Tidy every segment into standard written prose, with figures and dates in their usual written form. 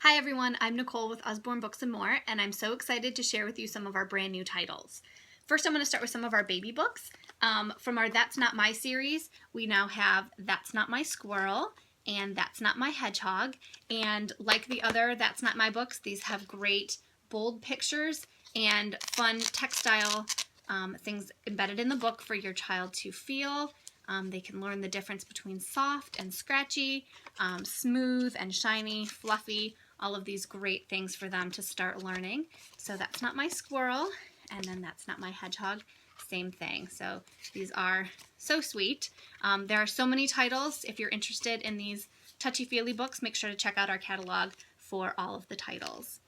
Hi everyone, I'm Nicole with Usborne Books and More, and I'm so excited to share with you some of our brand new titles. First, I'm going to start with some of our baby books. From our That's Not My series, we now have That's Not My Squirrel and That's Not My Hedgehog. And like the other That's Not My books, these have great bold pictures and fun textile things embedded in the book for your child to feel. They can learn the difference between soft and scratchy, smooth and shiny, fluffy, all of these great things for them to start learning. So That's Not My Squirrel, and then That's Not My Hedgehog, same thing. So these are so sweet. There are so many titles. If you're interested in these touchy-feely books, make sure to check out our catalog for all of the titles.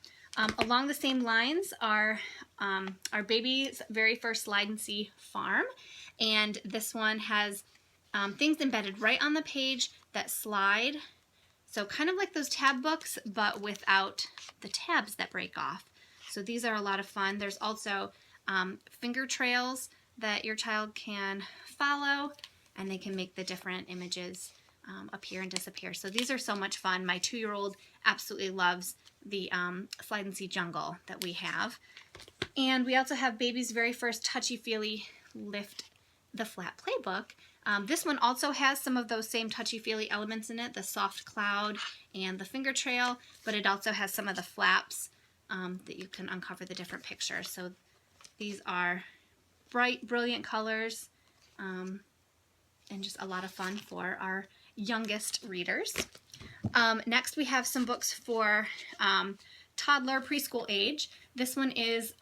Along the same lines are our baby's very first Slide and See Farm, and this one has things embedded right on the page that slide, so kind of like those tab books, but without the tabs that break off. So these are a lot of fun. There's also finger trails that your child can follow, and they can make the different images appear and disappear. So these are so much fun. My 2-year-old absolutely loves the Slide and See Jungle that we have. And we also have baby's very first touchy-feely Lift the Flat Playbook. This one also has some of those same touchy-feely elements in it, the soft cloud and the finger trail, but it also has some of the flaps that you can uncover the different pictures. So these are bright, brilliant colors and just a lot of fun for our youngest readers. Next we have some books for toddler preschool age. This one is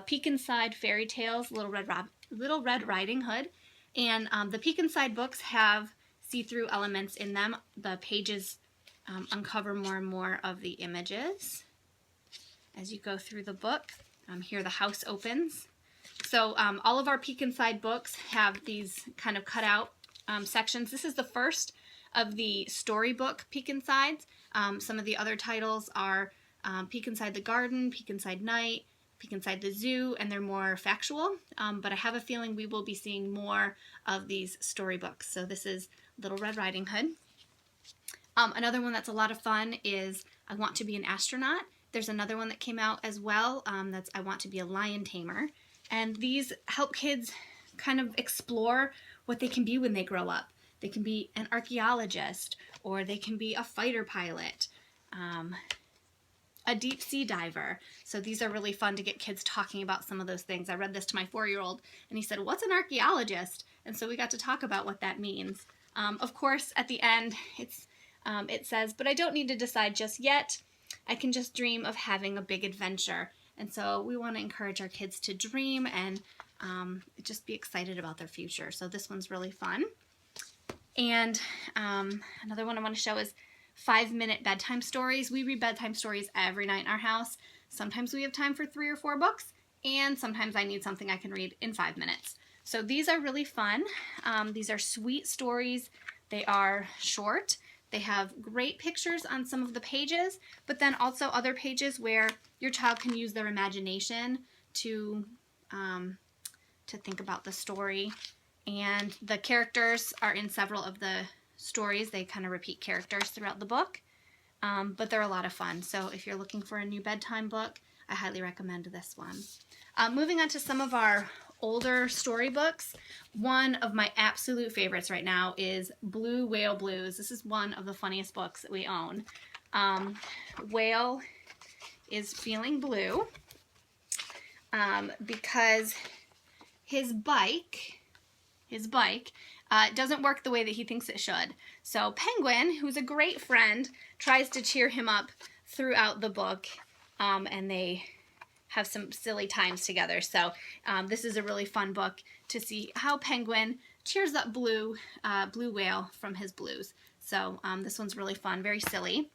Peek Inside Fairy Tales, Little Red Riding Hood. And the Peek Inside books have see-through elements in them. The pages uncover more and more of the images as you go through the book. Here the house opens. So all of our Peek Inside books have these kind of cut out sections. This is the first of the storybook Peek Insides. Some of the other titles are Peek Inside the Garden, Peek Inside Night, Peek Inside the Zoo, and they're more factual, but I have a feeling we will be seeing more of these storybooks. So this is Little Red Riding Hood. Another one that's a lot of fun is I Want to Be an Astronaut. There's another one that came out as well, that's I Want to Be a Lion Tamer. And these help kids kind of explore what they can be when they grow up. They can be an archaeologist, or they can be a fighter pilot, a deep sea diver. So these are really fun to get kids talking about some of those things. I read this to my 4-year-old and he said, "What's an archaeologist?" And so we got to talk about what that means. Of course, at the end, it says, "But I don't need to decide just yet. I can just dream of having a big adventure." And so we want to encourage our kids to dream and just be excited about their future. So this one's really fun. And another one I want to show is 5-minute bedtime stories. We read bedtime stories every night in our house. Sometimes we have time for 3 or 4 books, and sometimes I need something I can read in 5 minutes. So these are really fun. These are sweet stories. They are short. They have great pictures on some of the pages, but then also other pages where your child can use their imagination to think about the story. And the characters are in several of the stories. They kind of repeat characters throughout the book, but they're a lot of fun. So if you're looking for a new bedtime book, I highly recommend this one. Moving on to some of our older storybooks, one of my absolute favorites right now is Blue Whale Blues. This is one of the funniest books that we own. Whale is feeling blue because his bike doesn't work the way that he thinks it should. So Penguin, who's a great friend, tries to cheer him up throughout the book, and they have some silly times together. So this is a really fun book to see how Penguin cheers up Blue Whale from his blues. So this one's really fun, very silly.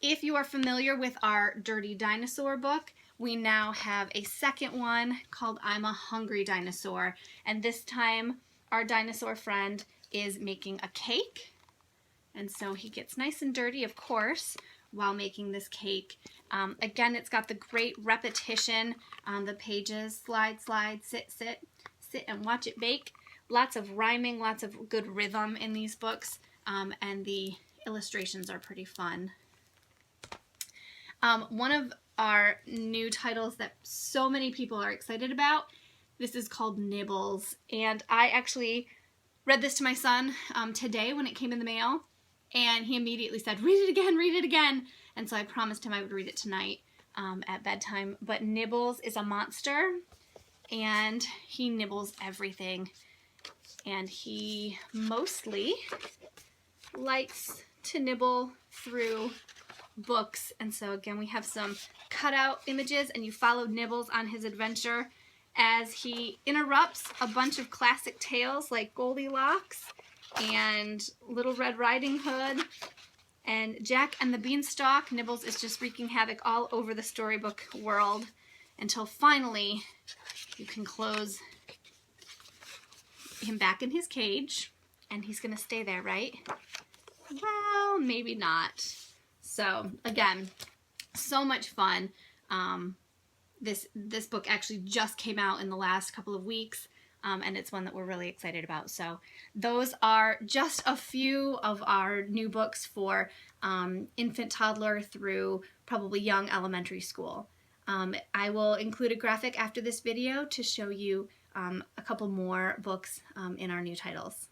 If you are familiar with our Dirty Dinosaur book, we now have a second one called I'm a Hungry Dinosaur, and this time our dinosaur friend is making a cake, and so he gets nice and dirty, of course, while making this cake. Again, it's got the great repetition on the pages. Slide, slide, sit, sit, sit and watch it bake. Lots of rhyming, lots of good rhythm in these books, and the illustrations are pretty fun. One of our new titles that so many people are excited about, this is called Nibbles, and I actually read this to my son today when it came in the mail, and he immediately said, read it again, read it again. And so I promised him I would read it tonight at bedtime. But Nibbles is a monster, and he nibbles everything. And he mostly likes to nibble through books. And so again, we have some cutout images, and you follow Nibbles on his adventure as he interrupts a bunch of classic tales like Goldilocks and Little Red Riding Hood and Jack and the Beanstalk. Nibbles is just wreaking havoc all over the storybook world until finally you can close him back in his cage, and he's gonna stay there, right? Well, maybe not. So again, so much fun. This book actually just came out in the last couple of weeks, and it's one that we're really excited about. So those are just a few of our new books for infant, toddler through probably young elementary school. I will include a graphic after this video to show you a couple more books in our new titles.